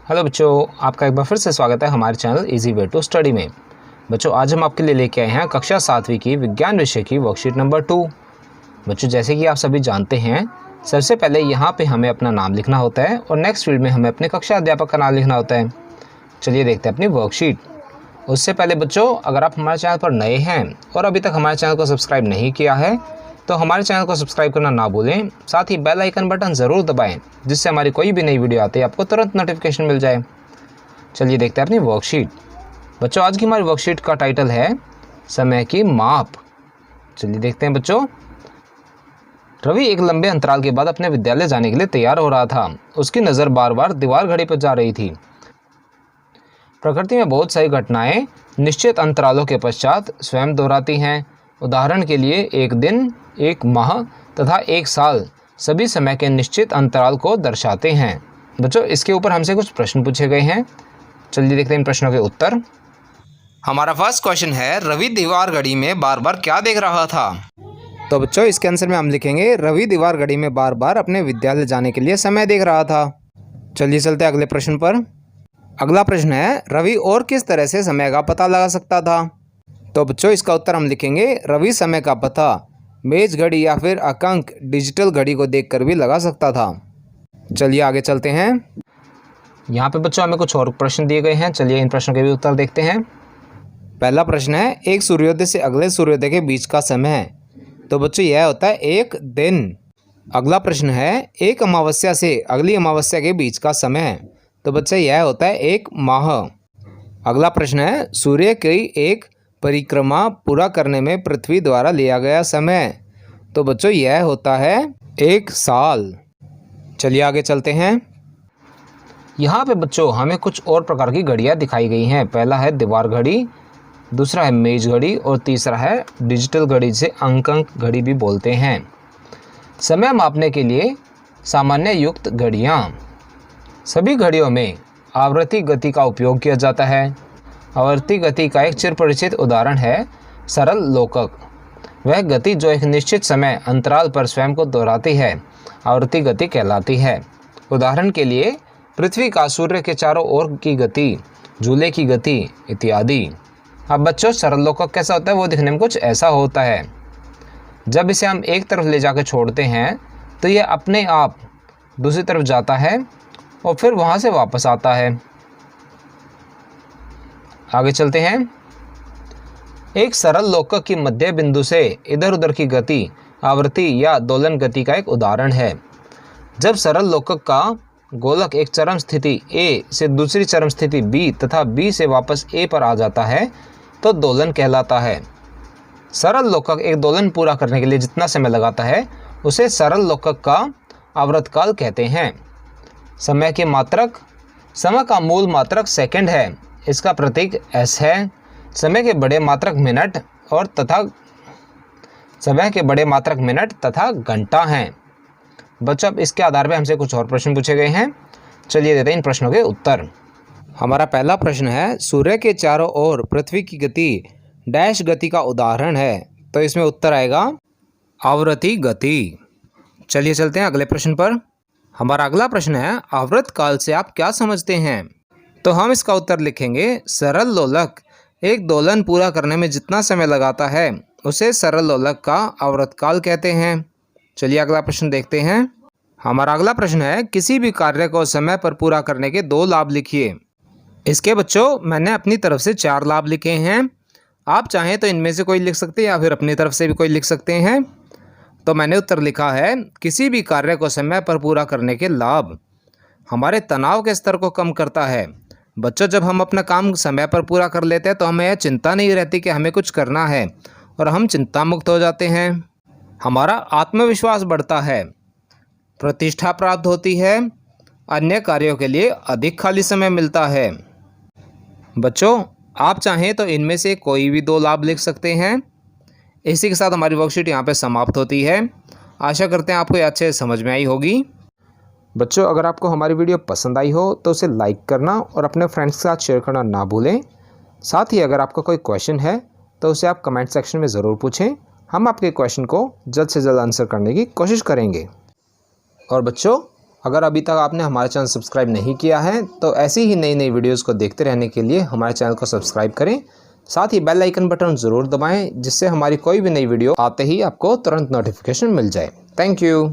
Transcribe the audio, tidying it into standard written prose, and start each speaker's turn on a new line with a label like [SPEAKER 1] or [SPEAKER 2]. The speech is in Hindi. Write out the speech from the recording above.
[SPEAKER 1] हेलो बच्चों, आपका एक बार फिर से स्वागत है हमारे channel easy way to study में। बच्चों, आज हम आपके लिए लेके आए हैं कक्षा 7वीं की विज्ञान विषय की वर्कशीट नंबर 2। बच्चों, जैसे कि आप सभी जानते हैं, सबसे पहले यहाँ पे हमें अपना नाम लिखना होता है और नेक्स्ट फील्ड में हमें अपने कक्षा अध्यापक का नाम लिखना होता है। चलिए देखते हैं अपनी वर्कशीट। उससे पहले बच्चों, अगर आप हमारे चैनल पर नए हैं और अभी तक हमारे चैनल को सब्सक्राइब नहीं किया है तो हमारे चैनल को सब्सक्राइब करना ना भूलें। साथ ही बेल आइकन बटन ज़रूर दबाएं, जिससे हमारी कोई भी नई वीडियो आती है आपको तुरंत नोटिफिकेशन मिल जाए। चलिए देखते हैं अपनी वर्कशीट। बच्चों, आज की हमारी वर्कशीट का टाइटल है समय की माप। चलिए देखते हैं बच्चों। रवि एक लंबे अंतराल के बाद अपने विद्यालय जाने के लिए तैयार हो रहा था। उसकी नज़र बार बार दीवार घड़ी पर जा रही थी। प्रकृति में बहुत सारी घटनाएं निश्चित अंतरालों के पश्चात स्वयं दोहराती हैं। उदाहरण के लिए एक दिन, एक माह तथा एक साल सभी समय के निश्चित अंतराल को दर्शाते हैं। बच्चों, इसके ऊपर हमसे कुछ प्रश्न पूछे गए हैं। चलिए देखते हैं इन प्रश्नों के उत्तर। हमारा फर्स्ट क्वेश्चन है, रवि दीवार घड़ी में बार बार क्या देख रहा था? तो बच्चों, इसके आंसर में हम लिखेंगे रवि दीवार घड़ी में बार बार अपने विद्यालय जाने के लिए समय देख रहा था। चलिए चलते हैं अगले प्रश्न पर। अगला प्रश्न है, रवि और किस तरह से समय का पता लगा सकता था? तो बच्चों, इसका उत्तर हम लिखेंगे रवि समय का पता मेज घड़ी या फिर अंक डिजिटल घड़ी को देखकर भी लगा सकता था। चलिए आगे चलते हैं। यहाँ पे बच्चों हमें कुछ और प्रश्न दिए गए हैं। चलिए इन प्रश्नों के भी उत्तर देखते हैं। पहला प्रश्न है, एक सूर्योदय से अगले सूर्योदय के बीच का समय है। तो बच्चों, यह होता है एक दिन। अगला प्रश्न है, एक अमावस्या से अगली अमावस्या के बीच का समय है। तो बच्चे, यह होता है एक माह। अगला प्रश्न है, सूर्य की एक परिक्रमा पूरा करने में पृथ्वी द्वारा लिया गया समय। तो बच्चों, यह होता है एक साल। चलिए आगे चलते हैं। यहाँ पे बच्चों हमें कुछ और प्रकार की घड़ियाँ दिखाई गई हैं। पहला है दीवार घड़ी, दूसरा है मेज घड़ी और तीसरा है डिजिटल घड़ी, जिसे अंक घड़ी भी बोलते हैं। समय मापने के लिए सामान्य युक्त घड़ियाँ। सभी घड़ियों में आवर्ती गति का उपयोग किया जाता है। आवर्ती गति का एक चिरपरिचित उदाहरण है सरल लोकक। वह गति जो एक निश्चित समय अंतराल पर स्वयं को दोहराती है आवर्ती गति कहलाती है। उदाहरण के लिए पृथ्वी का सूर्य के चारों ओर की गति, झूले की गति इत्यादि। अब बच्चों, सरल लोकक कैसा होता है? वो दिखने में कुछ ऐसा होता है। जब इसे हम एक तरफ ले जाकर छोड़ते हैं तो यह अपने आप दूसरी तरफ जाता है और फिर वहाँ से वापस आता है। आगे चलते हैं। एक सरल लोकक की मध्य बिंदु से इधर उधर की गति आवृत्ति या दोलन गति का एक उदाहरण है। जब सरल लोकक का गोलक एक चरम स्थिति ए से दूसरी चरम स्थिति बी तथा बी से वापस ए पर आ जाता है तो दोलन कहलाता है। सरल लोकक एक दोलन पूरा करने के लिए जितना समय लगाता है उसे सरल लोकक का आवर्तकाल कहते हैं। समय के मात्रक। समय का मूल मात्रक सेकंड है। इसका प्रतीक एस है। समय के बड़े मात्रक मिनट तथा घंटा हैं। बच्चों, अब इसके आधार पर हमसे कुछ और प्रश्न पूछे गए हैं। चलिए देते हैं इन प्रश्नों के उत्तर। हमारा पहला प्रश्न है, सूर्य के चारों ओर पृथ्वी की गति डैश गति का उदाहरण है। तो इसमें उत्तर आएगा आवर्ती गति। चलिए चलते हैं अगले प्रश्न पर। हमारा अगला प्रश्न है, आवर्त काल से आप क्या समझते हैं? तो हम इसका उत्तर लिखेंगे सरल लोलक एक दोलन पूरा करने में जितना समय लगाता है उसे सरल लोलक का आवर्तकाल कहते हैं। चलिए अगला प्रश्न देखते हैं। हमारा अगला प्रश्न है, किसी भी कार्य को समय पर पूरा करने के 2 लाभ लिखिए। इसके बच्चों मैंने अपनी तरफ से 4 लाभ लिखे हैं। आप चाहें तो इनमें से कोई लिख सकते हैं या फिर अपनी तरफ से भी कोई लिख सकते हैं। तो मैंने उत्तर लिखा है, किसी भी कार्य को समय पर पूरा करने के लाभ। हमारे तनाव के स्तर को कम करता है। बच्चों, जब हम अपना काम समय पर पूरा कर लेते हैं तो हमें यह चिंता नहीं रहती कि हमें कुछ करना है और हम चिंता मुक्त हो जाते हैं। हमारा आत्मविश्वास बढ़ता है, प्रतिष्ठा प्राप्त होती है, अन्य कार्यों के लिए अधिक खाली समय मिलता है। बच्चों, आप चाहें तो इनमें से कोई भी 2 लाभ लिख सकते हैं। इसी के साथ हमारी वर्कशीट यहाँ पे समाप्त होती है। आशा करते हैं आपको ये अच्छे समझ में आई होगी। बच्चों, अगर आपको हमारी वीडियो पसंद आई हो तो उसे लाइक करना और अपने फ्रेंड्स के साथ शेयर करना ना भूलें। साथ ही अगर आपका कोई क्वेश्चन है तो उसे आप कमेंट सेक्शन में ज़रूर पूछें। हम आपके क्वेश्चन को जल्द से जल्द आंसर करने की कोशिश करेंगे। और बच्चों, अगर अभी तक आपने हमारा चैनल सब्सक्राइब नहीं किया है तो ऐसी ही नई नई वीडियोज़ को देखते रहने के लिए हमारे चैनल को सब्सक्राइब करें। साथ ही बेल आइकन बटन ज़रूर दबाएं, जिससे हमारी कोई भी नई वीडियो आते ही आपको तुरंत नोटिफिकेशन मिल जाए। Thank you.